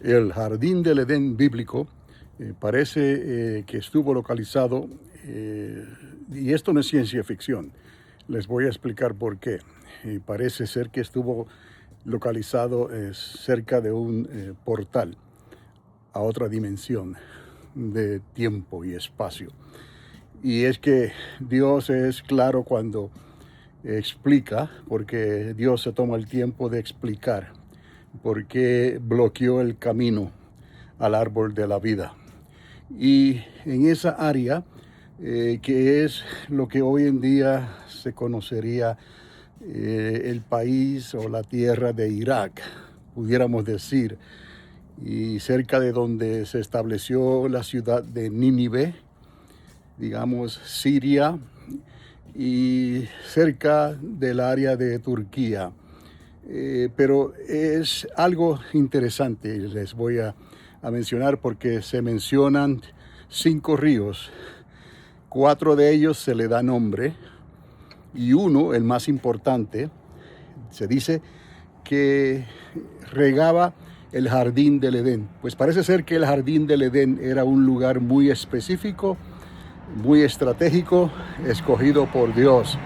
El jardín del Edén bíblico parece que estuvo localizado, y esto no es ciencia ficción, les voy a explicar por qué. Parece ser que estuvo localizado cerca de un portal a otra dimensión de tiempo y espacio. Y es que Dios es claro cuando explica, porque Dios se toma el tiempo de explicar por qué bloqueó el camino al árbol de la vida. Y en esa área, que es lo que hoy en día se conocería el país o la tierra de Irak, pudiéramos decir, y cerca de donde se estableció la ciudad de Nínive, digamos Siria, y cerca del área de Turquía. Pero es algo interesante, les voy a mencionar, porque se mencionan 5 ríos. 4 de ellos se le da nombre, y uno, el más importante, se dice que regaba el jardín del Edén. Pues parece ser que el jardín del Edén era un lugar muy específico, muy estratégico, escogido por Dios.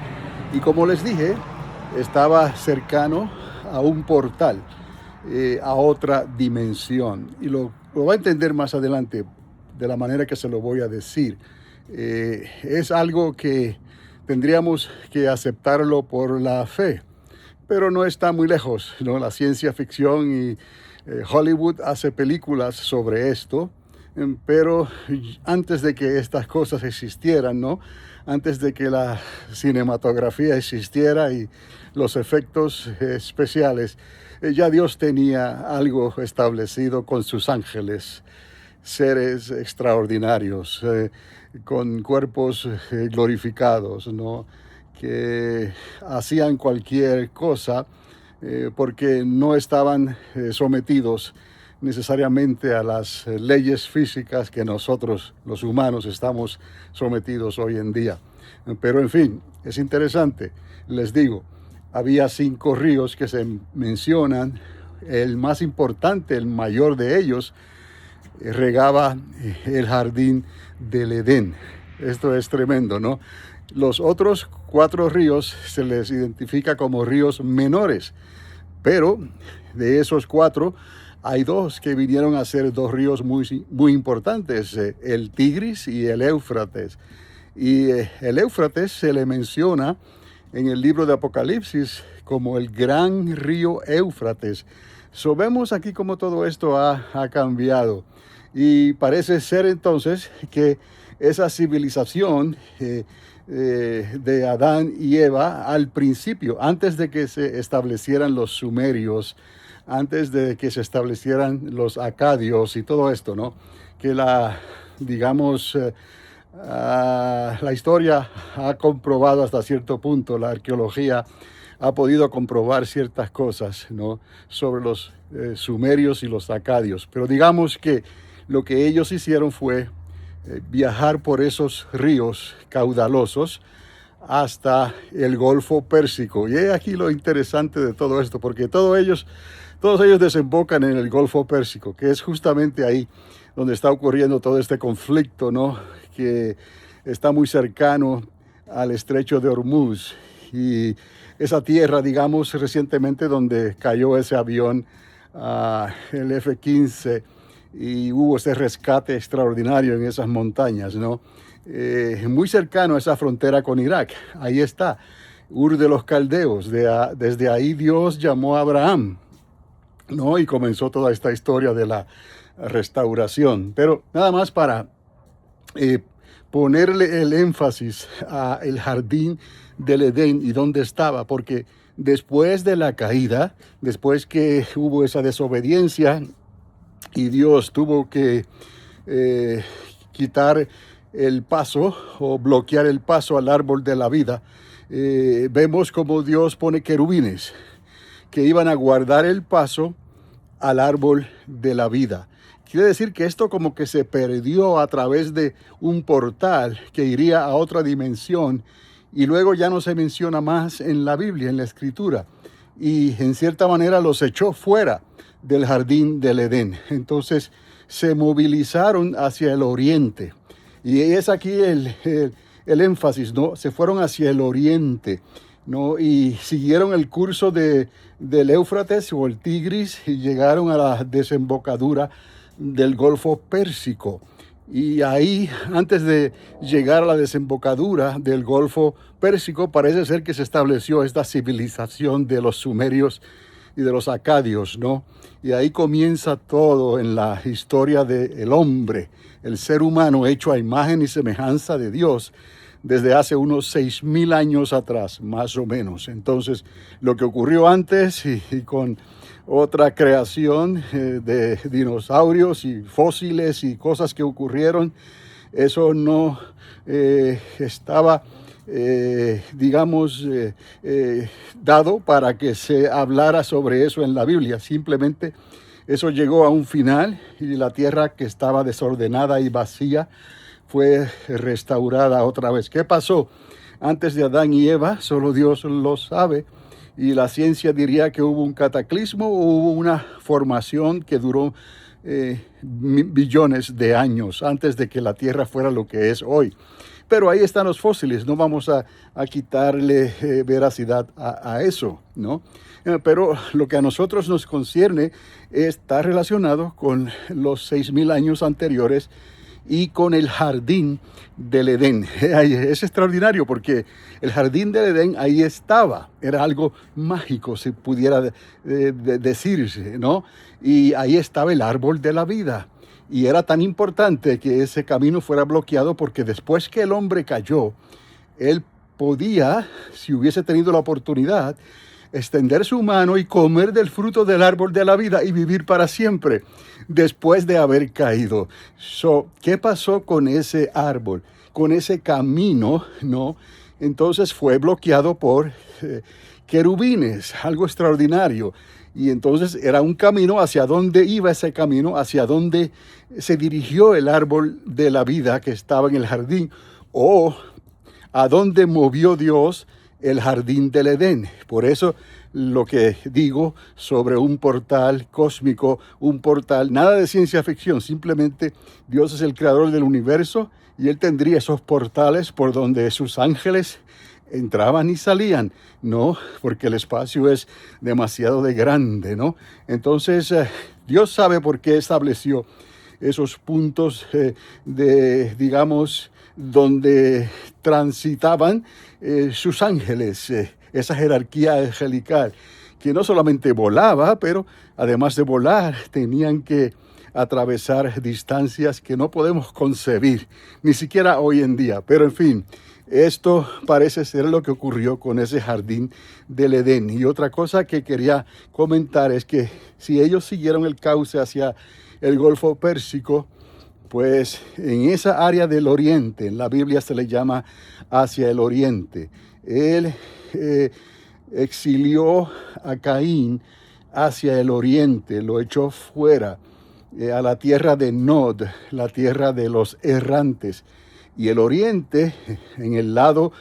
Y como les dije, estaba cercano a un portal, a otra dimensión. Y lo va a entender más adelante de la manera que se lo voy a decir. Es algo que tendríamos que aceptarlo por la fe, pero no está muy lejos, ¿no? La ciencia ficción y Hollywood hace películas sobre esto, pero antes de que estas cosas existieran, ¿no? Antes de que la cinematografía existiera y los efectos especiales, ya Dios tenía algo establecido con sus ángeles, seres extraordinarios, con cuerpos glorificados, ¿no? Que hacían cualquier cosa porque no estaban sometidos necesariamente a las leyes físicas que nosotros, los humanos, estamos sometidos hoy en día. Pero en fin, es interesante. Les digo, había 5 ríos que se mencionan. El más importante, el mayor de ellos, regaba el jardín del Edén. Esto es tremendo, ¿no? Los otros 4 ríos se les identifica como ríos menores, pero de esos 4 hay 2 que vinieron a ser 2 ríos muy importantes, el Tigris y el Éufrates. Y el Éufrates se le menciona en el libro de Apocalipsis como el gran río Éufrates. Vemos aquí cómo todo esto ha cambiado. Y parece ser entonces que esa civilización de Adán y Eva al principio, antes de que se establecieran los sumerios, antes de que se establecieran los acadios y todo esto, ¿no? Que digamos, la historia ha comprobado hasta cierto punto, la arqueología ha podido comprobar ciertas cosas, ¿no? Sobre los sumerios y los acadios. Pero digamos que lo que ellos hicieron fue viajar por esos ríos caudalosos hasta el Golfo Pérsico. Y he aquí lo interesante de todo esto, porque todos ellos desembocan en el Golfo Pérsico, que es justamente ahí donde está ocurriendo todo este conflicto, ¿no? Que está muy cercano al Estrecho de Hormuz. Y esa tierra, digamos, recientemente donde cayó ese avión, el F-15, y hubo ese rescate extraordinario en esas montañas, ¿no? Muy cercano a esa frontera con Irak. Ahí está, Ur de los Caldeos. Desde ahí Dios llamó a Abraham, ¿no? Y comenzó toda esta historia de la restauración. Pero nada más para ponerle el énfasis al jardín del Edén y dónde estaba, porque después de la caída, después que hubo esa desobediencia y Dios tuvo que quitar el paso o bloquear el paso al árbol de la vida, vemos como Dios pone querubines que iban a guardar el paso al árbol de la vida. Quiere decir que esto como que se perdió a través de un portal que iría a otra dimensión, y luego ya no se menciona más en la Biblia, en la Escritura, y en cierta manera los echó fuera del jardín del Edén. Entonces se movilizaron hacia el oriente. Y es aquí el énfasis, ¿no? Se fueron hacia el oriente, ¿no? Y siguieron el curso del Éufrates o el Tigris y llegaron a la desembocadura del Golfo Pérsico. Y ahí, antes de llegar a la desembocadura del Golfo Pérsico, parece ser que se estableció esta civilización de los sumerios y de los acadios, ¿no? Y ahí comienza todo en la historia del hombre, el ser humano hecho a imagen y semejanza de Dios, desde hace unos 6,000 años atrás, más o menos. Entonces, lo que ocurrió antes y con otra creación de dinosaurios y fósiles y cosas que ocurrieron, eso no estaba, dado para que se hablara sobre eso en la Biblia. Simplemente eso llegó a un final y la tierra que estaba desordenada y vacía fue restaurada otra vez. ¿Qué pasó antes de Adán y Eva? Solo Dios lo sabe. Y la ciencia diría que hubo un cataclismo o hubo una formación que duró billones de años antes de que la Tierra fuera lo que es hoy. Pero ahí están los fósiles, no vamos a quitarle veracidad a eso, ¿no? Pero lo que a nosotros nos concierne está relacionado con los 6,000 años anteriores y con el jardín del Edén. Es extraordinario porque el jardín del Edén ahí estaba, era algo mágico, si pudiera decirse, ¿no? Y ahí estaba el árbol de la vida. Y era tan importante que ese camino fuera bloqueado porque después que el hombre cayó, él podía, si hubiese tenido la oportunidad, extender su mano y comer del fruto del árbol de la vida y vivir para siempre después de haber caído. ¿Qué pasó con ese árbol? Con ese camino, ¿no? Entonces fue bloqueado por querubines, algo extraordinario. Y entonces era un camino hacia dónde iba ese camino, hacia dónde se dirigió el árbol de la vida que estaba en el jardín, o a dónde movió Dios el jardín del Edén. Por eso lo que digo sobre un portal cósmico, un portal, nada de ciencia ficción, simplemente Dios es el creador del universo y Él tendría esos portales por donde sus ángeles entraban y salían, ¿no? Porque el espacio es demasiado de grande, ¿no? Entonces, Dios sabe por qué estableció esos puntos donde transitaban sus ángeles, esa jerarquía angelical, que no solamente volaba, pero además de volar, tenían que atravesar distancias que no podemos concebir, ni siquiera hoy en día. Pero en fin, esto parece ser lo que ocurrió con ese jardín del Edén. Y otra cosa que quería comentar es que si ellos siguieron el cauce hacia el Golfo Pérsico, pues en esa área del oriente, en la Biblia se le llama hacia el oriente, él exilió a Caín hacia el oriente, lo echó fuera a la tierra de Nod, la tierra de los errantes. Y el oriente, en el lado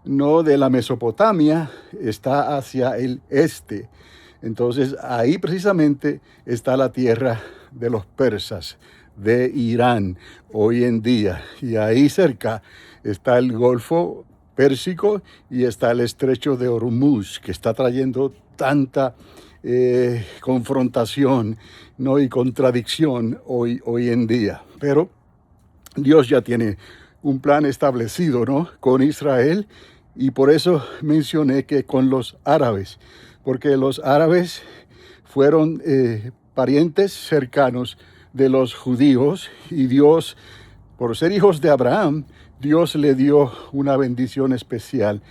no de la Mesopotamia, está hacia el este. Entonces ahí precisamente está la tierra de los persas, de Irán hoy en día. Y ahí cerca está el Golfo Pérsico y está el estrecho de Hormuz, que está trayendo tanta confrontación, ¿no? Y contradicción hoy en día. Pero Dios ya tiene un plan establecido, ¿no? Con Israel, y por eso mencioné que con los árabes, porque los árabes fueron parientes cercanos de los judíos, y Dios, por ser hijos de Abraham, Dios le dio una bendición especial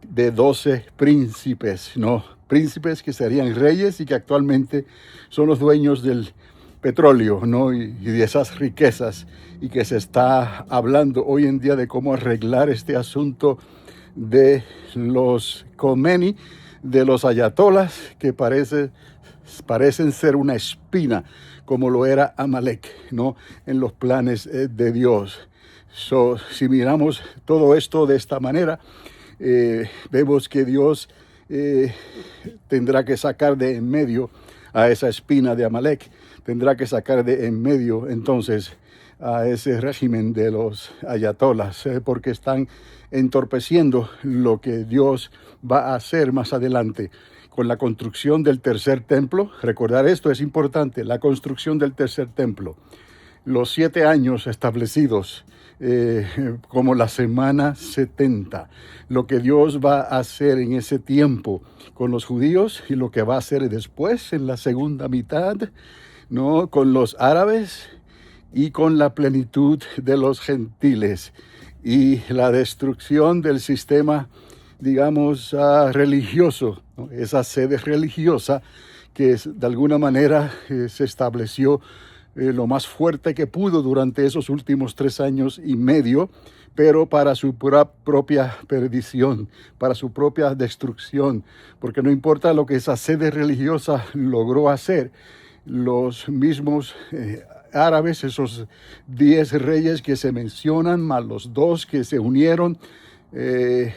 de 12 príncipes, ¿no? Príncipes que serían reyes y que actualmente son los dueños del petróleo, ¿no? Y de esas riquezas, y que se está hablando hoy en día de cómo arreglar este asunto de los Khomeini, de los ayatolas, que parecen ser una espina, como lo era Amalek, ¿no? En los planes de Dios. Si miramos todo esto de esta manera, vemos que Dios tendrá que sacar de en medio a esa espina de Amalek. Tendrá que sacar de en medio entonces a ese régimen de los ayatolas, porque están entorpeciendo lo que Dios va a hacer más adelante con la construcción del tercer templo. Recordar esto es importante, la construcción del tercer templo. Los 7 años establecidos como la semana 70, lo que Dios va a hacer en ese tiempo con los judíos y lo que va a hacer después en la segunda mitad, ¿no? Con los árabes y con la plenitud de los gentiles y la destrucción del sistema, digamos, religioso, ¿no? Esa sede religiosa que de alguna manera se estableció lo más fuerte que pudo durante esos últimos 3 años y medio, pero para su propia perdición, para su propia destrucción, porque no importa lo que esa sede religiosa logró hacer, los mismos árabes, esos 10 reyes que se mencionan, más los 2 que se unieron,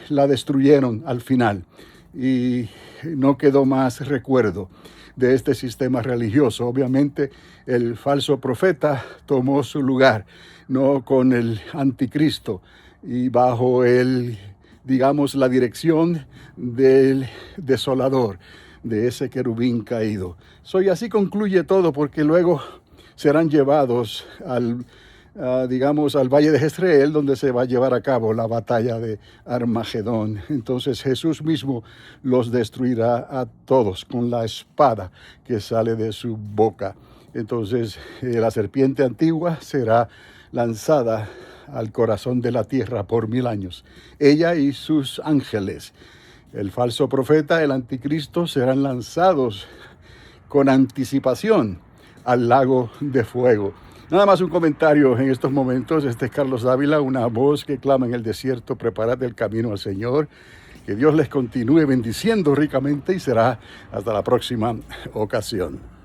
la destruyeron al final y no quedó más recuerdo de este sistema religioso. Obviamente el falso profeta tomó su lugar, no con el anticristo y bajo digamos, la dirección del desolador, de ese querubín caído. Y así concluye todo, porque luego serán llevados digamos, al valle de Jezreel, donde se va a llevar a cabo la batalla de Armagedón. Entonces Jesús mismo los destruirá a todos con la espada que sale de su boca. Entonces la serpiente antigua será lanzada al corazón de la tierra por 1000 años, ella y sus ángeles. El falso profeta, el anticristo, serán lanzados con anticipación al lago de fuego. Nada más un comentario en estos momentos. Este es Carlos Dávila, una voz que clama en el desierto: preparad el camino al Señor. Que Dios les continúe bendiciendo ricamente y será hasta la próxima ocasión.